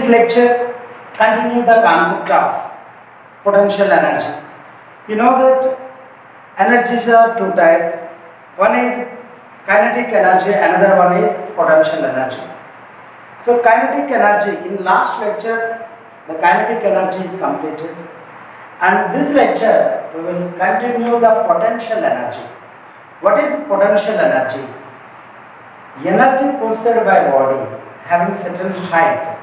this lecture, continue the concept of potential energy. You know that energies are two types. One is kinetic energy, another one is potential energy. So kinetic energy, in last lecture, the kinetic energy is completed. And this lecture, we will continue the potential energy. What is potential energy? Energy possessed by body having certain height.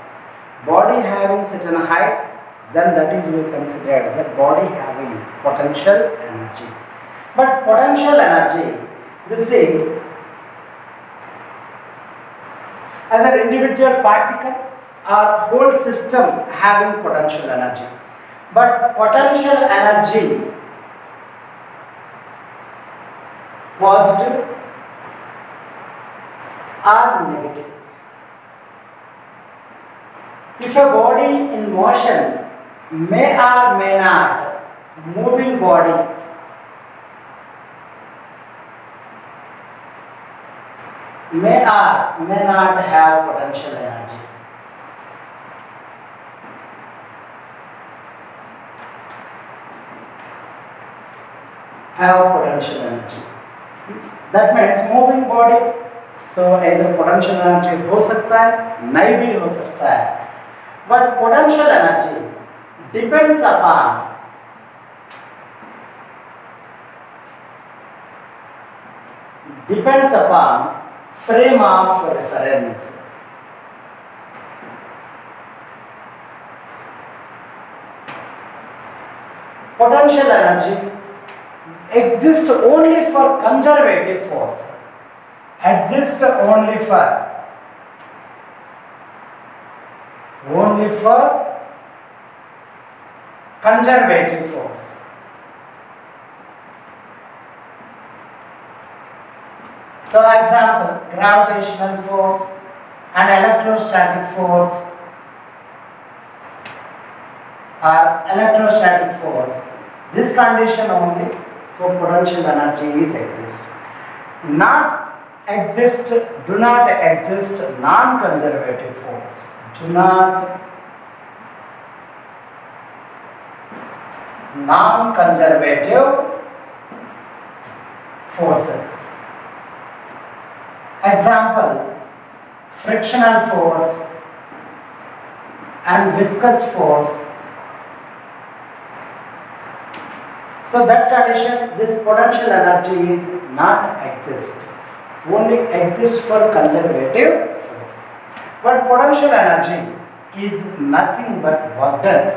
Body having certain height, then that is we consider the body having potential energy. But potential energy, this is either individual particle or whole system having potential energy. But potential energy, positive or negative. If a body in motion, may or may not, moving body, may or may not have potential energy. Have potential energy. That means moving body, so either potential energy हो सकता है, नहीं भी हो सकता है. But potential energy depends upon frame of reference. Potential energy exists only for conservative force. Exists only for conservative force. So example, gravitational force and electrostatic force or electrostatic force. This condition only, so potential energy is exist. Do not exist non-conservative force. Do not non-conservative forces. Example, frictional force and viscous force. So that condition, this potential energy is not exist. Only exist for conservative force. But potential energy is nothing but work done.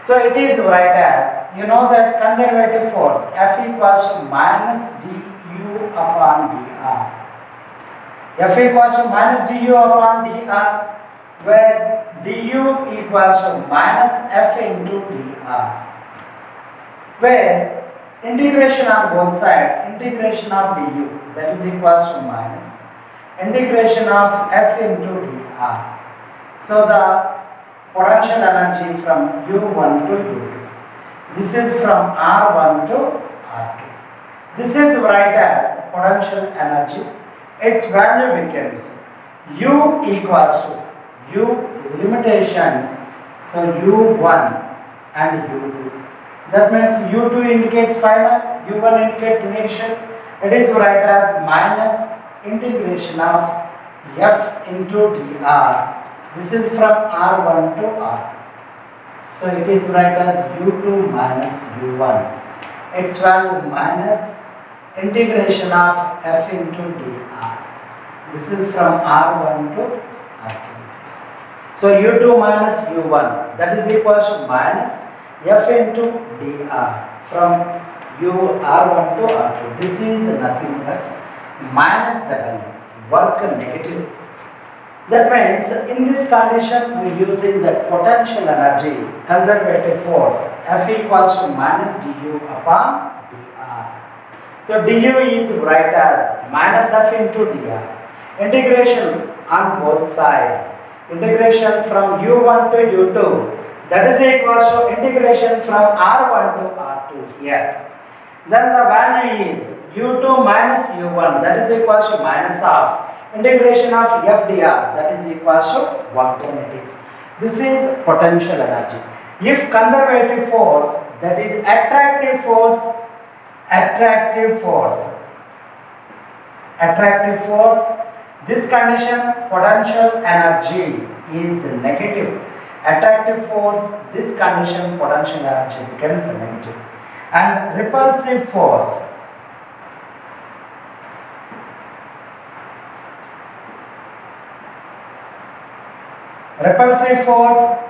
So it is write as, you know that conservative force F equals to minus du upon dr. F equals to minus du upon dr, where du equals to minus F into dr, where integration on both sides, integration of du, that is equals to minus integration of F into dr. So the potential energy from U1 to U2. This is from R1 to R2. This is write as potential energy. Its value becomes U equals to U limitations. So U1 and U2. That means U2 indicates final, U1 indicates initial. It is write as minus integration of F into dr. This is from R1 to R. So it is write as U2 minus U1. Its value minus integration of F into dr. This is from R1 to R2. So U2 minus U1, that is equals to minus F into dr from R1 to R2. This is nothing but minus W, work negative. That means in this condition we are using the potential energy, conservative force, F equals to minus du upon dr. So du is write as minus F into dr. Integration on both sides. Integration from U1 to U2, that is equals to integration from R1 to R2 here. Then the value is U2 minus U1, that is equals to minus of integration of F dr, that is equals to 110 it is. This is potential energy. If conservative force, that is attractive force, this condition potential energy is negative. Attractive force, this condition potential energy becomes negative. And repulsive force,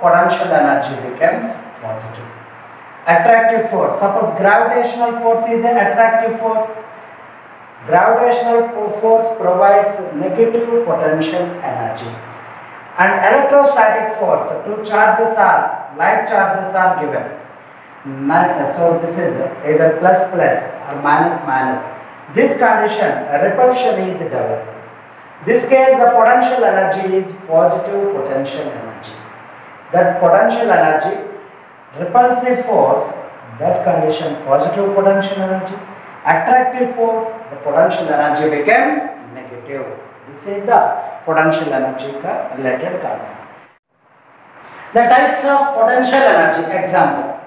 potential energy becomes positive. Attractive force, suppose gravitational force is an attractive force. Gravitational force provides negative potential energy. And electrostatic force, two charges are, like charges are given. So this is either plus or minus. This condition, repulsion is developed. This case the potential energy is positive potential energy. That potential energy, repulsive force, that condition positive potential energy. Attractive force, the potential energy becomes negative. This is the potential energy related concept. The types of potential energy, example.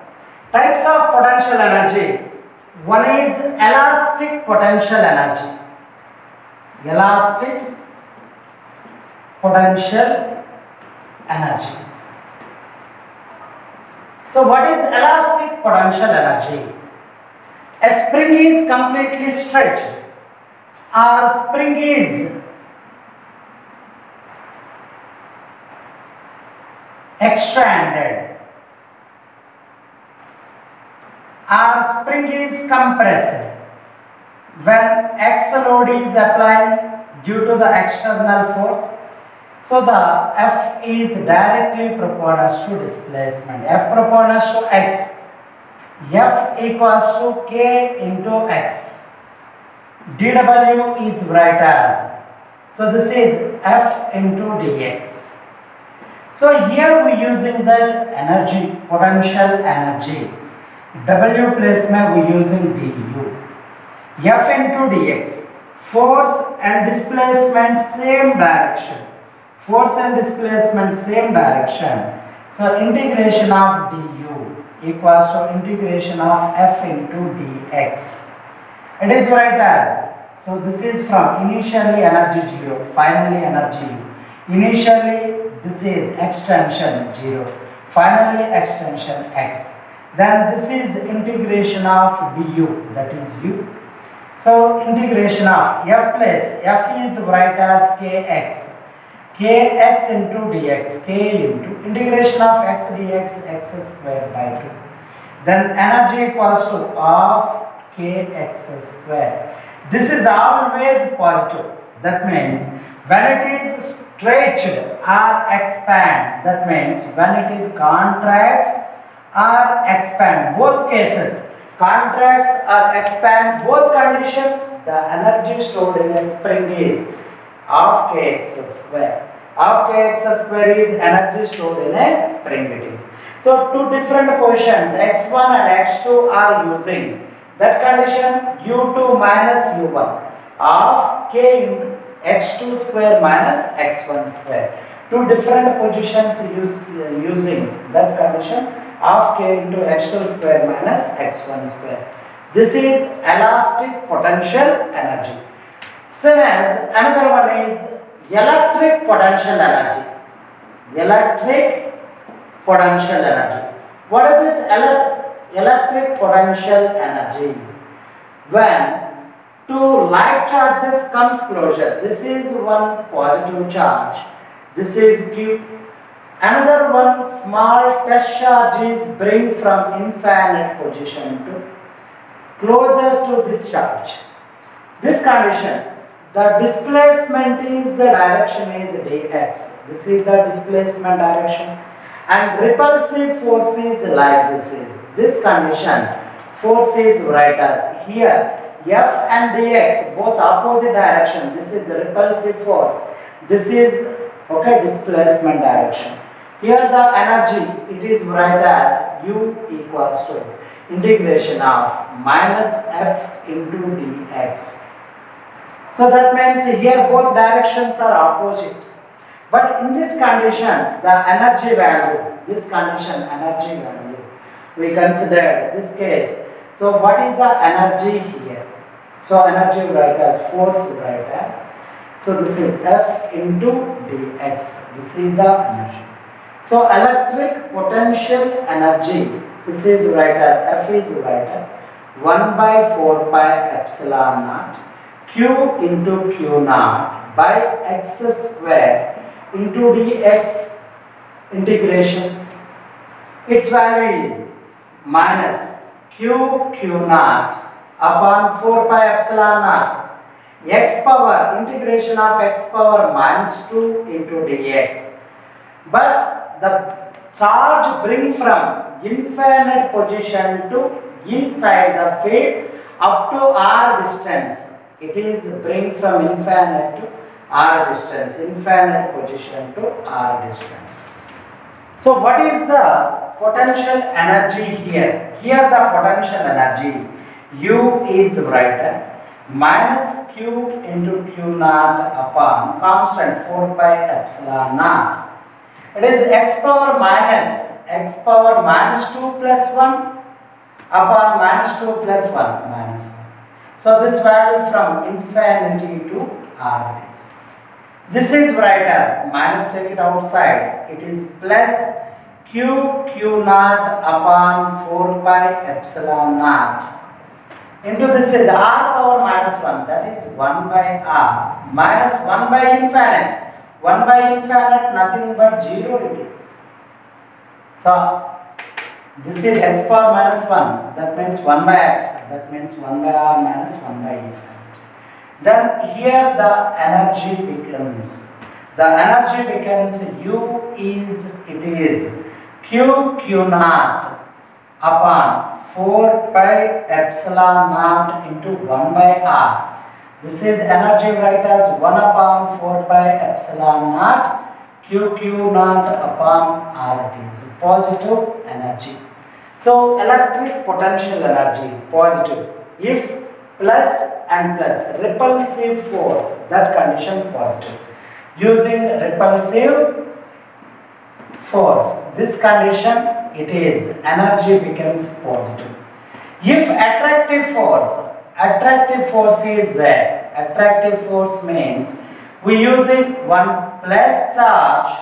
Types of potential energy. One is elastic potential energy. Elastic potential energy. So what is elastic potential energy? A spring is completely stretched or spring is expanded or spring is compressed when X load is applied due to the external force. So the F is directly proportional to displacement. F proportional to X. F equals to K into X. dW is write as. So this is F into dx. So here we using that energy, potential energy. W place में we using du. F into dx. Force and displacement same direction. Force and displacement same direction. So integration of du equals to integration of F into dx. It is write as. So this is from initially energy 0, finally energy u. Initially this is extension 0, finally extension x. Then this is integration of du, that is u. So integration of F place, F is write as kx. Kx into dx, k into integration of x dx, x square by 2. Then energy equals to of kx square. This is always positive. That means when it is stretched or expand, that means when it is contracts or expand, both cases, contracts or expand, both condition, the energy stored in a spring is of kx square. Of kx square is energy stored in a spring it is. So two different positions x1 and x2 are using that condition u2 minus u1 of k into x2 square minus x1 square. Two different positions using that condition of k into x2 square minus x1 square. This is elastic potential energy. Same as another one is electric potential energy. Electric potential energy. What is this electric potential energy? When two like charges comes closer, this is one positive charge, this is Q. Another one small test charge is bring from infinite position to closer to this charge. This condition, the displacement is the direction is dx. This is the displacement direction. And repulsive force is like this is. This condition, force is write as here. F and dx both opposite direction. This is repulsive force. This is displacement direction. Here the energy it is write as u equals to integration of minus F into dx. So that means here both directions are opposite. But in this condition, the energy value, this condition energy value, we consider this case. So what is the energy here? So energy we write as force we write as. So this is F into dx. This is the energy. So electric potential energy, this is write as F is write as 1 by 4 pi epsilon naught Q into Q naught by x square into dx integration. Its value is minus Q naught upon 4 pi epsilon naught x power integration of x power minus 2 into dx. But the charge bring from infinite position to inside the field up to r distance. It is bring from infinite to r distance, infinite position to r distance. So what is the potential energy here? Here the potential energy U is write as minus Q into Q naught upon constant 4 pi epsilon naught. It is x power minus 2 plus 1 upon minus 2 plus 1 minus 1. So this value from infinity to r it is. This is write as minus, take it outside, it is plus Q naught upon 4 pi epsilon naught into this is r power minus 1, that is 1 by r minus 1 by infinite. 1 by infinite nothing but 0 it is. So this is x power minus 1, that means 1 by x, that means 1 by r minus 1 by infinite. Then here the energy becomes U is, it is Q naught upon 4 pi epsilon naught into 1 by r. This is energy write as 1 upon 4 pi epsilon naught Q naught upon r. It is positive energy. So electric potential energy positive. If plus and plus repulsive force, that condition positive. Using repulsive force, this condition it is energy becomes positive. If attractive force is there, attractive force means we using one plus charge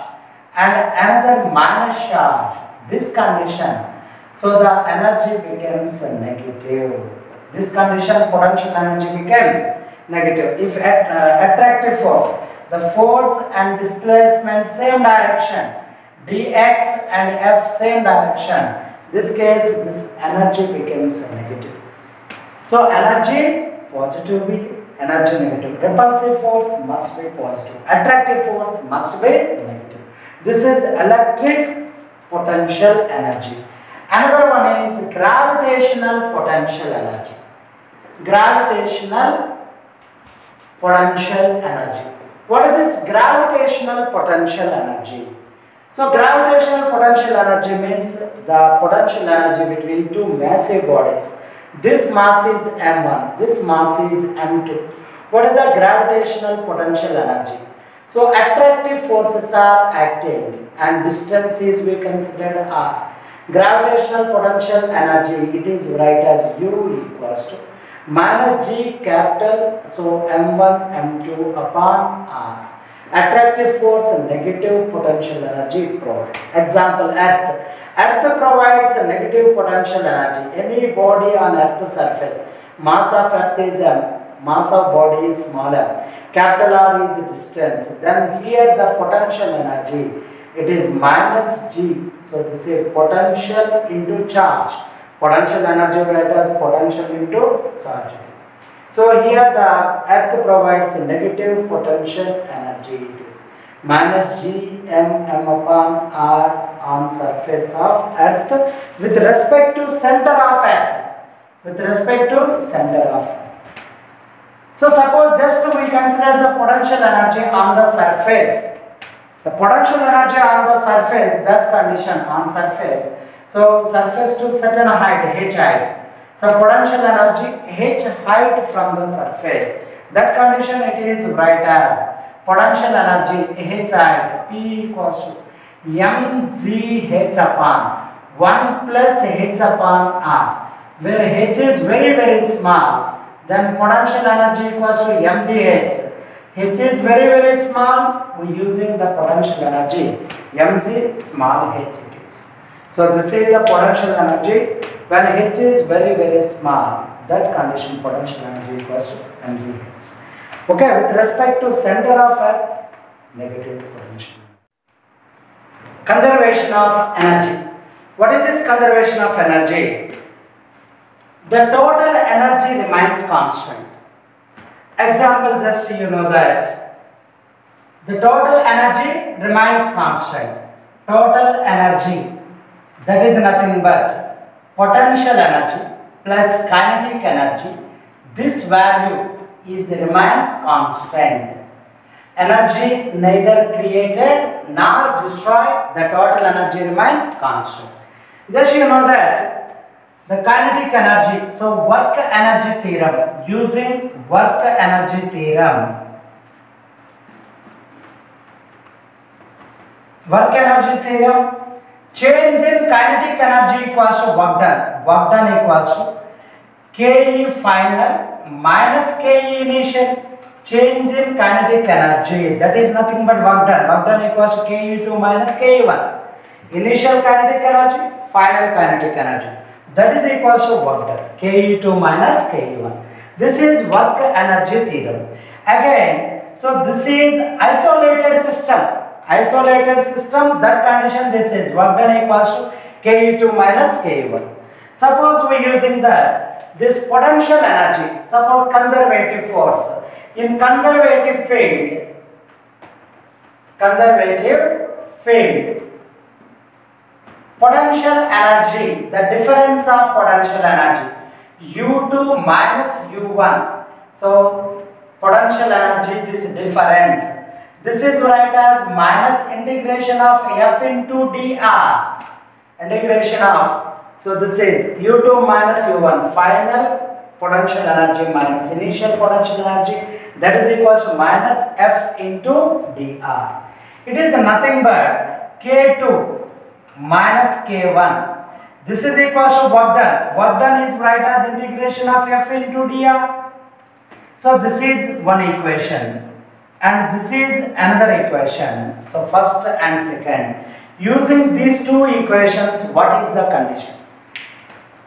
and another minus charge, this condition, so the energy becomes negative. This condition potential energy becomes negative. If attractive force, the force and displacement same direction, dx and f same direction, this case this energy becomes negative. So energy positive be, energy negative. Repulsive force must be positive. Attractive force must be negative. This is electric potential energy. Another one is gravitational potential energy. Gravitational potential energy. What is this gravitational potential energy? So gravitational potential energy means the potential energy between two massive bodies. This mass is m1, this mass is m2. What is the gravitational potential energy? So attractive forces are acting and distance is we considered r. Gravitational potential energy, it is write as U equals to minus G capital, so m1 m2 upon r. Attractive force and negative potential energy provides. Example, earth. Earth provides a negative potential energy. Any body on earth surface, mass of earth is m, mass of body is smaller, capital R is distance. Then here the potential energy, it is minus G. So this is potential into charge. Potential energy write as potential into charge. So here the earth provides a negative potential energy. It is minus G m upon r on surface of earth with respect to center of earth. With respect to center of earth. So suppose just we consider the potential energy on the surface. The potential energy on the surface, that condition on surface. So surface to certain height, h height. So potential energy h height from the surface. That condition it is write as potential energy H at P equals to mgh upon 1 plus h upon r, where h is very small, then potential energy equals to mgh. H is very small, we are using the potential energy mg small h it is. So this is the potential energy when h is very small, that condition potential energy equals to mgh. Okay, with respect to center of earth, negative potential. Conservation of energy. What is this conservation of energy? The total energy remains constant. Example, just you know that the total energy remains constant. Total energy, that is nothing but potential energy plus kinetic energy. This value remains constant. Energy neither created nor destroyed, the total energy remains constant. Just you know that the kinetic energy, so work energy theorem, using work energy theorem, change in kinetic energy equals to work done equals to Ke final minus Ke initial. Change in kinetic energy, that is nothing but work done equals to Ke2 minus Ke1. Initial kinetic energy, final kinetic energy, that is equals to work done, Ke2 minus Ke1. This is work energy theorem. Again, so this is isolated system, that condition this is work done equals to Ke2 minus Ke1. Suppose we are using this potential energy, suppose conservative force. In conservative field, potential energy, the difference of potential energy, U2 minus U1. So, potential energy, this difference, this is write as minus integration of F into dr. Integration of, so this is U2 minus U1, final potential energy minus initial potential energy, that is equals to minus F into dr. It is nothing but K2 minus K1. This is equals to work done. Work done is write as integration of F into dr. So this is one equation and this is another equation. So first and second. Using these two equations, what is the condition?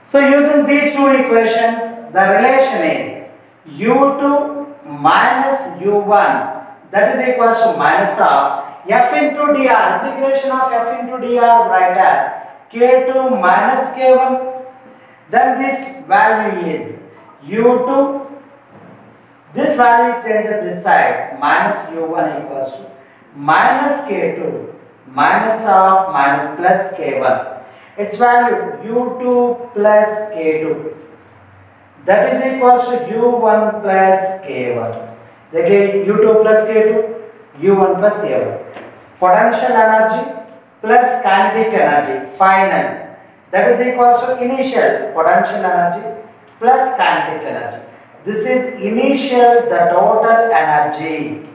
So using these two equations, the relation is U2 minus U1, that is equals to minus of F into dr, integration of F into dr write as K2 minus K1. Then this value is U2, this value changes this side, minus U1 equals to minus K2 minus of minus plus K1. Its value U2 plus K2, that is equals to U1 plus K1. Again U2 plus K2, U1 plus K1. Potential energy plus kinetic energy, final, that is equals to initial potential energy plus kinetic energy. This is initial, the total energy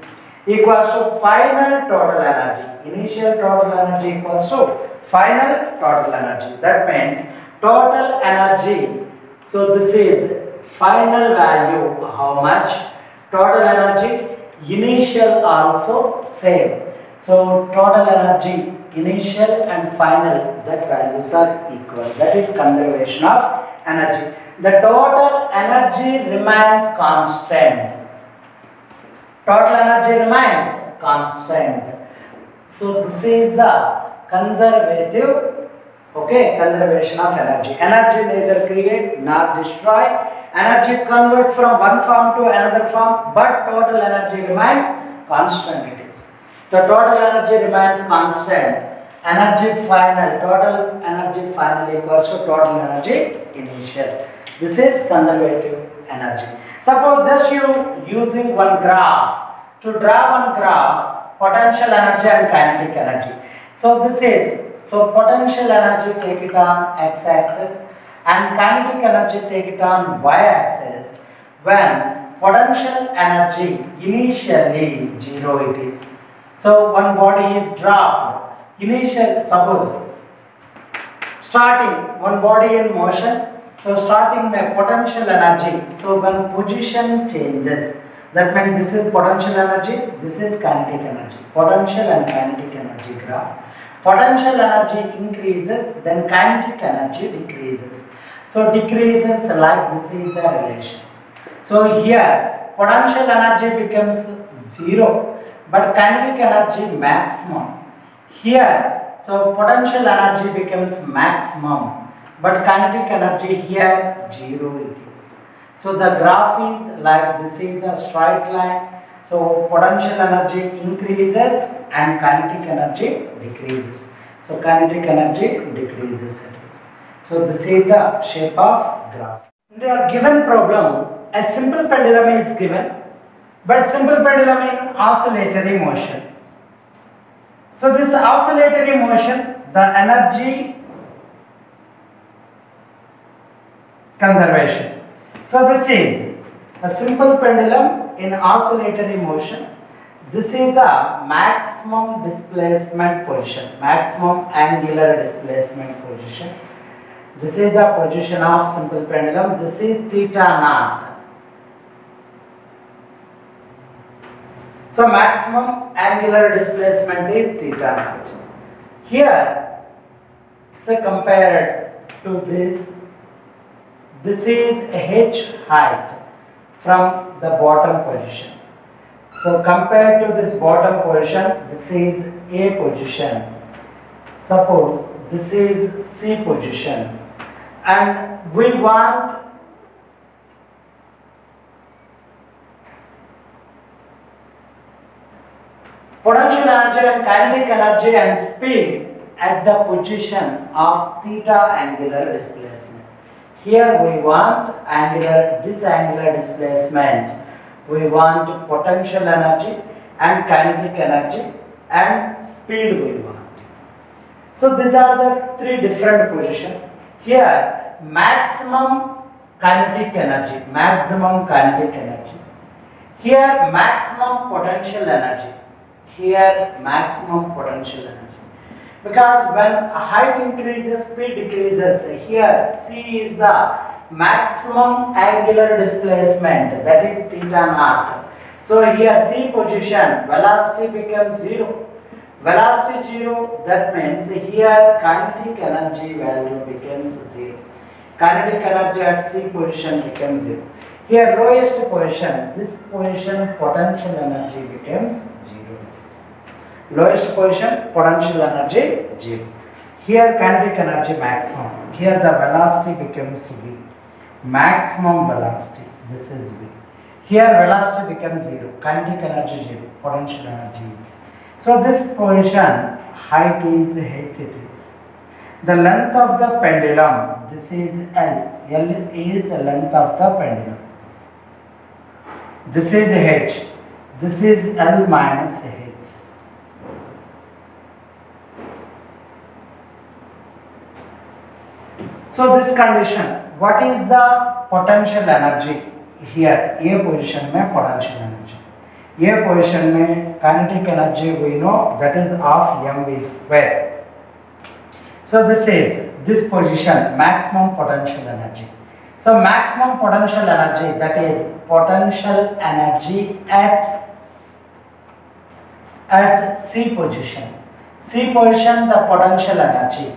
equals to final total energy. Initial total energy equals to final total energy. That means total energy. So this is final value. How much? Total energy. Initial also same. So total energy, initial and final, that values are equal. That is conservation of energy. The total energy remains constant. Total energy remains constant. So this is the conservative, conservation of energy. Energy neither create nor destroy. Energy convert from one form to another form, but total energy remains constant. It is. So total energy remains constant. Energy final, total energy final equals to total energy initial. This is conservative energy. Suppose just you using one graph, to draw one graph, potential energy and kinetic energy. So this is, so potential energy take it on x-axis and kinetic energy take it on y-axis. When potential energy initially 0 it is. So one body is dropped. Initial, suppose starting one body in motion. So starting my potential energy. So when position changes, that means this is potential energy, this is kinetic energy. Potential and kinetic energy graph. Potential energy increases, then kinetic energy decreases. So decreases like this is the relation. So here potential energy becomes 0, but kinetic energy maximum. Here, so potential energy becomes maximum, but kinetic energy here 0 it is. So the graph is like this is the straight line. So potential energy increases and kinetic energy decreases. So kinetic energy decreases it is. So this is the shape of graph. In the given problem, a simple pendulum is given, but simple pendulum in oscillatory motion. So this oscillatory motion, the energy conservation. So this is a simple pendulum in oscillatory motion. This is the maximum displacement position, maximum angular displacement position. This is the position of simple pendulum. This is theta naught. So maximum angular displacement is theta naught. Here, so compared to this is h height from the bottom position. So compared to this bottom position, this is A position. Suppose this is C position, and we want potential energy and kinetic energy and speed at the position of theta angular displacement. Here we want this angular displacement. We want potential energy and kinetic energy and speed we want. So these are the three different positions. Here maximum kinetic energy, Here maximum potential energy. Here maximum potential energy. Because when height increases, speed decreases. Here C is the maximum angular displacement, that is theta naught. So here C position, velocity becomes 0. Velocity 0, that means here kinetic energy value becomes 0. Kinetic energy at C position becomes 0. Here lowest position, this position potential energy becomes 0. Lowest position potential energy 0. Here kinetic energy maximum. Here the velocity becomes V. Maximum velocity, this is V. Here velocity becomes 0. Kinetic energy 0. Potential energy is. So this position height is h it is. The length of the pendulum, this is L. L is the length of the pendulum. This is h. This is L minus h. So this condition, what is the potential energy? Here A position में potential energy, A position में kinetic energy we know that is of mv square. So this position maximum potential energy. So maximum potential energy, that is potential energy at C position. C position the potential energy.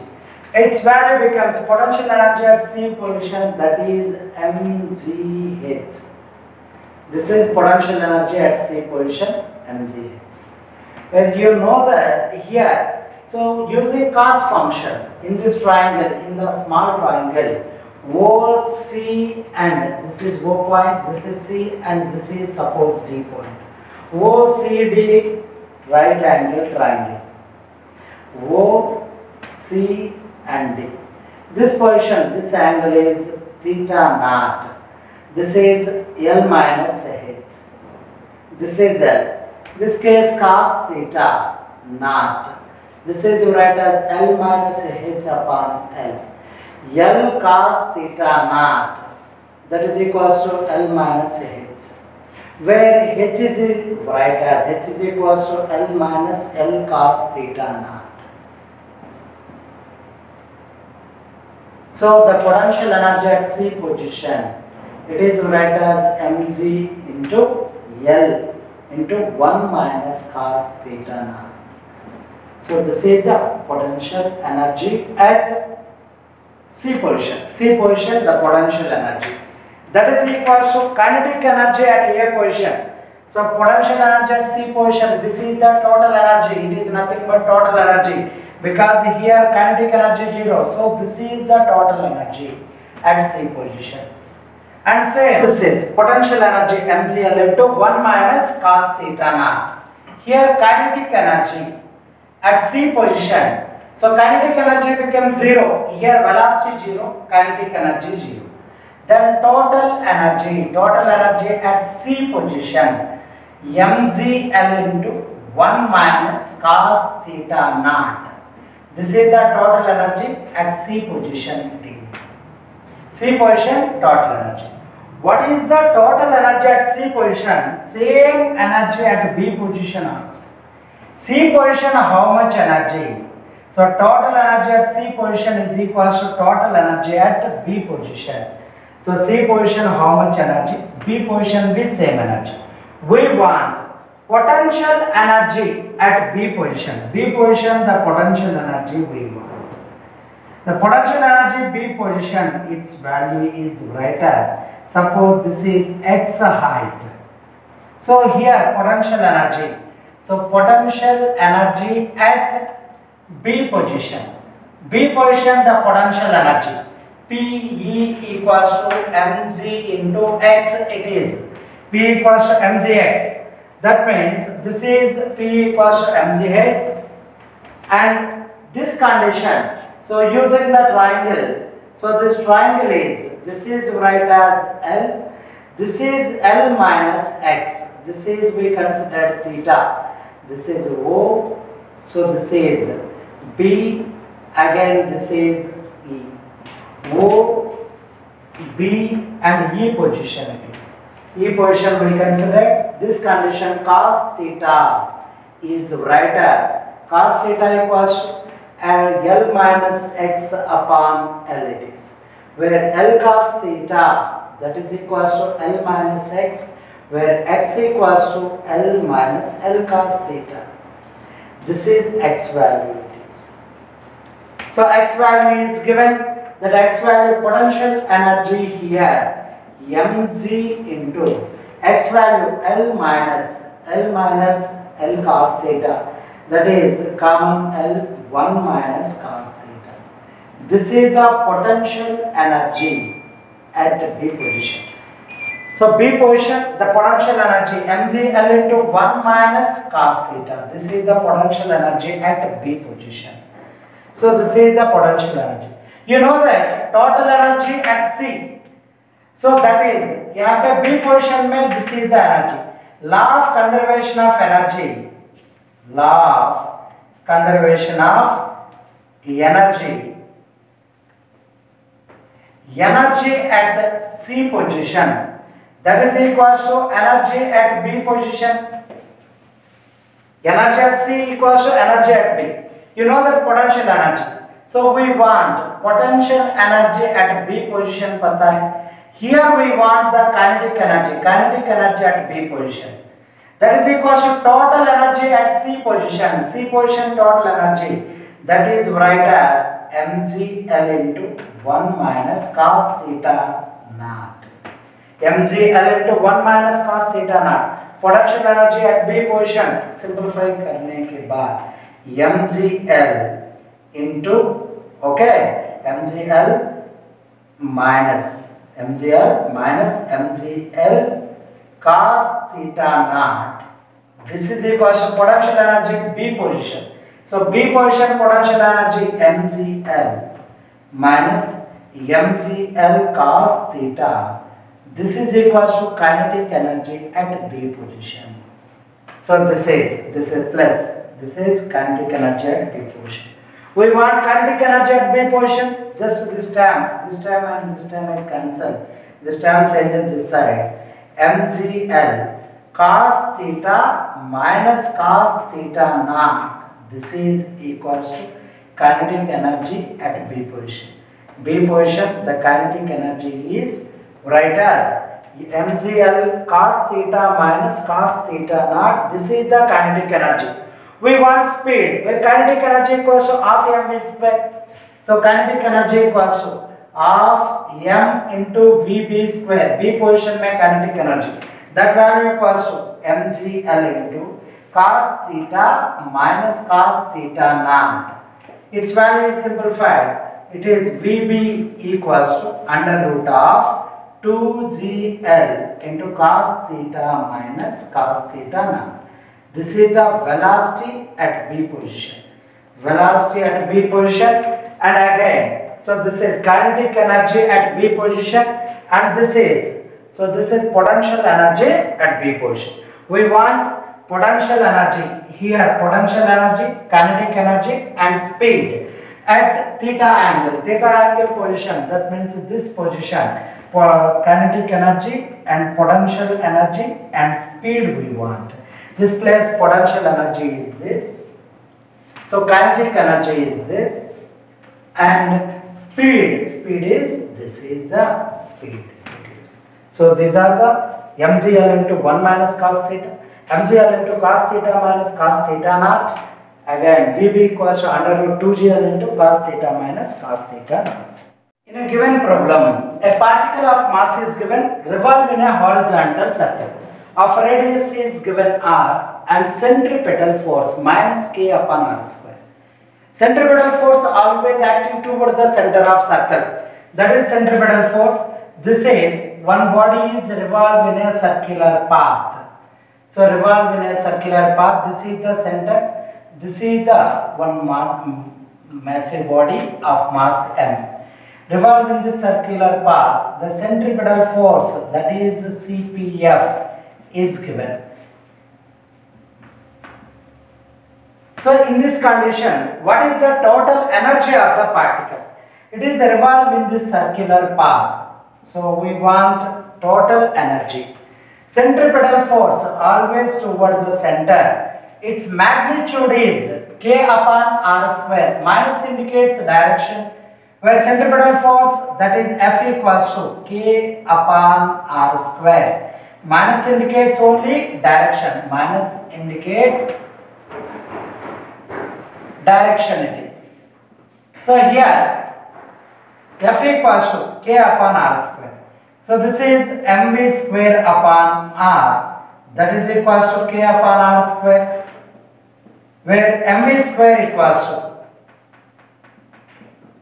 Its value becomes potential energy at C position, that is mgh. This is potential energy at C position, mgh. Well, you know that here, so using cos function in this triangle, in the small triangle, OC and this is O point, this is C and this is suppose D point. OCD right angle triangle. OC and D. This position, this angle is theta naught. This is L minus h. This is L. This case cos theta naught. This is you write as L minus h upon L. L cos theta naught, that is equals to L minus h. where H is right as H is equals to L minus L cos theta naught. So the potential energy at C position, it is right as mg into L into 1 minus cos theta naught. So this is the potential energy at C position. C position, the potential energy. That is equals to kinetic energy at A position. So potential energy at C position, this is the total energy. It is nothing but total energy, because here kinetic energy 0. So this is the total energy at C position. And same, this is potential energy mgl into 1 minus cos theta naught. Here kinetic energy at C position. So kinetic energy becomes 0. Here velocity 0, kinetic energy 0. Then total energy at C position, mgl into 1 minus cos theta naught. This is the total energy at C position. It is C position total energy. What is the total energy at C position? Same energy at B position also. C position, how much energy? So total energy at C position is equals to total energy at B position. So C position, how much energy? B position be same energy. We want potential energy at B position. B position, the potential energy we want. The potential energy B position, its value is right as, suppose this is x height. So here potential energy. So potential energy at B position. B position, the potential energy. Pe equals to mg into x, it is. P equals to mgx. That means this is P equals to mgh. And this condition, so using the triangle, so this triangle is, this is right as L, this is L minus x, this is we consider theta, this is O, so this is B, again this is E. O, B and E position it is. E position we consider this condition cos theta is right as, cos theta equals to L minus x upon L it is, where L cos theta, that is equals to L minus x, where x equals to L minus L cos theta. This is x value it is. So x value is given, that x value potential energy here mg into x value L minus L cos theta, that is common L 1 minus cos theta. This is the potential energy at B position. So B position, the potential energy mgl into 1 minus cos theta. This is the potential energy at B position. So this is the potential energy. You know that total energy at C. So that is, यहाँ पे B position में this is the energy. Law of conservation of energy. Law of conservation of energy. Energy at C position, that is equals to energy at B position. Energy at C equals to energy at B. You know that potential energy. So we want potential energy at B position पता है. Here we want the kinetic energy at B position. That is equals to total energy at C position. C position total energy, that is right as mgl into 1 minus cos theta naught. mgl into 1 minus cos theta naught. Potential energy at B position, simplify करने के बाद mgl into, okay, mgl minus mgl cos theta naught. This is equals to potential energy B position. So B position potential energy mgl minus mgl cos theta. This is equals to kinetic energy at B position. So this is plus. This is kinetic energy at B position. We want kinetic energy at B position. Just this term and this term is cancelled. This term changes this side. mgl cos theta minus cos theta naught. This is equals to kinetic energy at B position. B position, the kinetic energy is write as mgl cos theta minus cos theta naught. This is the kinetic energy. We want speed, where kinetic energy equals to half mv square. So kinetic energy equals to half m into vb square. B position में kinetic energy. That value equals to mgl into cos theta minus cos theta naught. Its value is simplified. It is vb equals to under root of 2gl into cos theta minus cos theta naught. This is the velocity at B position. Velocity at B position, and again, so this is kinetic energy at B position, and this is potential energy at B position. We want potential energy here, potential energy, kinetic energy, and speed at theta angle position. That means this position for kinetic energy and potential energy and speed we want. This place potential energy is this, so kinetic energy is this, and speed is this is the speed. So these are the mgl into 1 minus cos theta, mgl into cos theta minus cos theta naught. Again, vb equals to under root 2gl into cos theta minus cos theta naught. In a given problem, a particle of mass is given revolve in a horizontal circle. Of radius is given r and centripetal force minus k upon r square. Centripetal force always acting toward the center of circle. That is centripetal force. This is one body is revolve in a circular path. So revolve in a circular path. This is the center. This is the one massive body of mass m. Revolve in this circular path. The centripetal force, that is Cpf, is given. So in this condition, what is the total energy of the particle? It is revolve in this circular path. So we want total energy. Centripetal force always toward the center. Its magnitude is k upon r square. Minus indicates direction, where centripetal force, that is F equals to k upon r square. Minus indicates only direction. Minus indicates direction it is. So here F equals to k upon r square. So this is mv square upon r, that is equals to k upon r square, where mv square equals to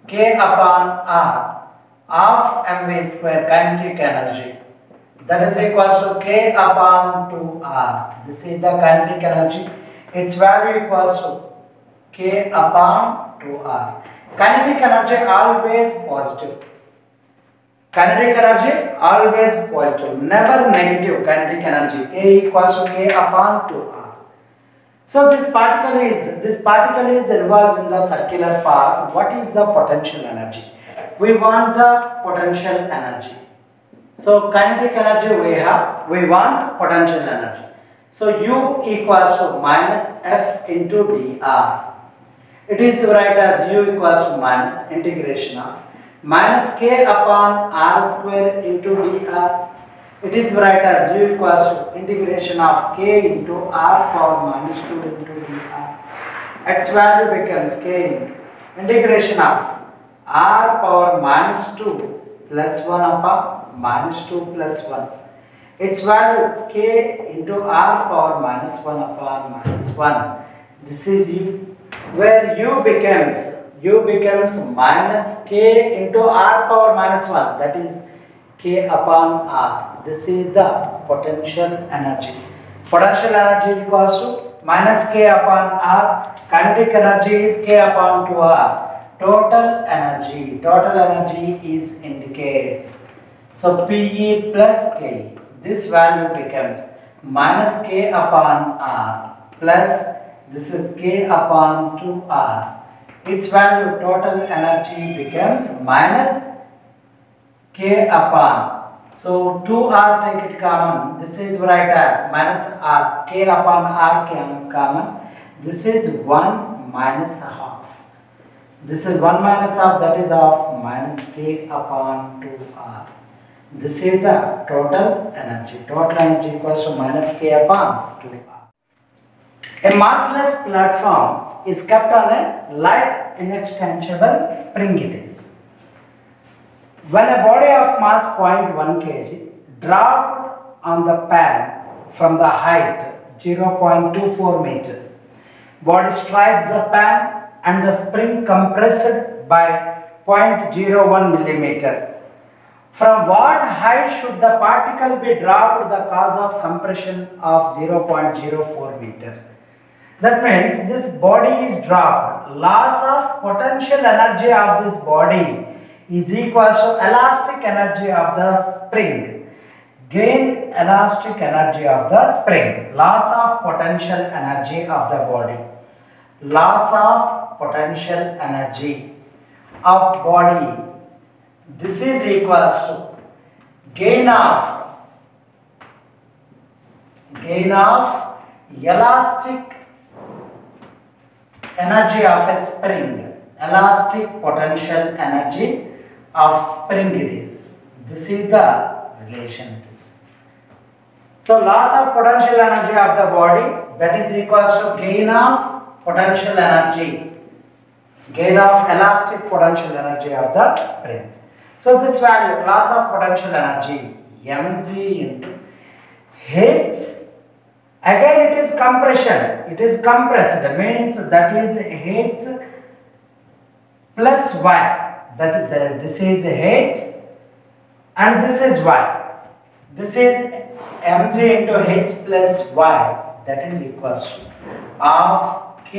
k upon r of mv square kinetic energy, that is equals to k upon 2r. This is the kinetic energy. Its value equals to k upon 2r. Kinetic energy always positive. Kinetic energy always positive, never negative. Kinetic energy k equals to k upon 2r. So this particle is revolved in the circular path. What is the potential energy? We want the potential energy. So kinetic energy we want potential energy. So U equals to minus F into dr. It is write as U equals to minus integration of minus k upon r square into dr. It is write as U equals to integration of k into r power minus 2 into dr. Its value becomes k into integration of r power minus 2 plus 1 upon minus 2 plus 1. Its value k into r power minus 1 upon minus 1. This is U, where U becomes minus k into r power minus 1, that is k upon r. This is the potential energy. Potential energy equals to minus k upon r. Kinetic energy is k upon 2r. Total energy is indicates. So Pe plus K. This value becomes minus k upon r plus this is k upon 2r. Its value total energy becomes minus k upon. So 2r take it common. This is write as minus r, k upon r common. This is 1 minus half. This is 1 minus half, that is half, minus k upon 2r. This is the total energy. Total energy equals to minus k upon 2r. A massless platform is kept on a light inextensible spring it is. When a body of mass 0.1 kg dropped on the pan from the height 0.24 meter, body strikes the pan and the spring compressed by 0.01 millimeter. From what height should the particle be dropped the cause of compression of 0.04 meter? That means this body is dropped. Loss of potential energy of this body is equal to elastic energy of the spring. Gain elastic energy of the spring. Loss of potential energy of the body. Loss of potential energy of body. This is equals to gain of elastic energy of a spring. Elastic potential energy of spring it is. This is the relation. So loss of potential energy of the body, that is equals to gain of potential energy. Gain of elastic potential energy of the spring. So this value, loss of potential energy, mg into h. Again it is compression. It is compressed. Means that is h plus y. This is h and this is y. This is mg into h plus y, that is equals to of k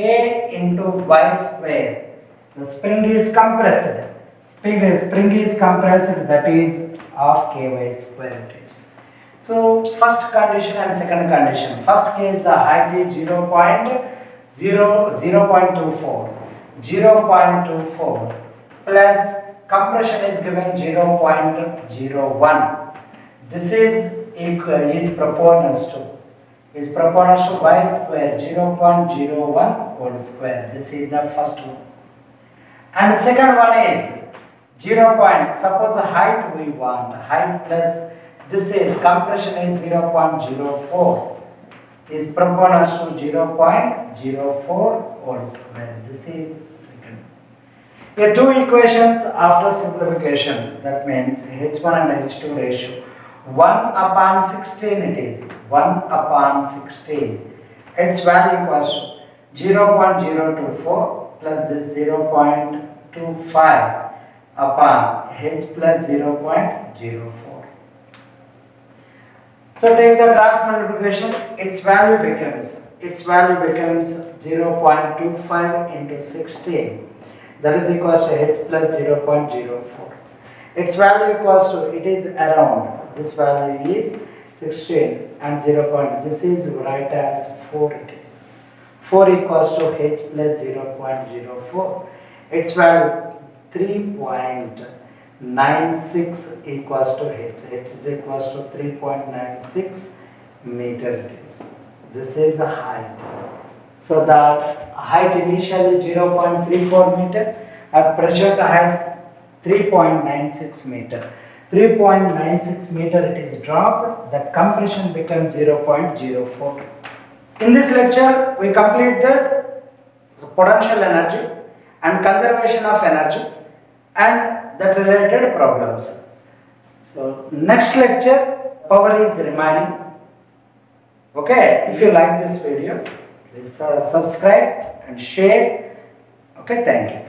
into y square. The spring is compressed. Spring is compressed, that is of ky square it is. So first condition and second condition. First case the height is 0.24 plus compression is given 0.01. This is proportional to y square 0.01 whole square. This is the first one. And second one is 0. Suppose the height we want, height plus this is compression is 0.04 is proportional to 0.04 whole square. This is second. Here two equations after simplification, that means H1 and H2 ratio 1 upon 16 it is 1 upon 16. Its value equals to 0.024 plus this 0.25 upon H plus 0.04. So take the cross multiplication, its value becomes 0.25 into 16, that is equals to H plus 0.04. Its value equals to, it is around, this value is 16 and 0. This is right as 4 it is. 4 equals to H plus 0.04. Its value 3.96 equals to H. H is equals to 3.96 meter it is. This is the height. So the height initially 0.34 meter. At present the height 3.96 meter. 3.96 meter it is dropped. The compression becomes 0.04. In this lecture we complete that potential energy and conservation of energy and that related problems. So next lecture power is remaining. Okay, if you like this videos, please subscribe and share. Okay, thank you.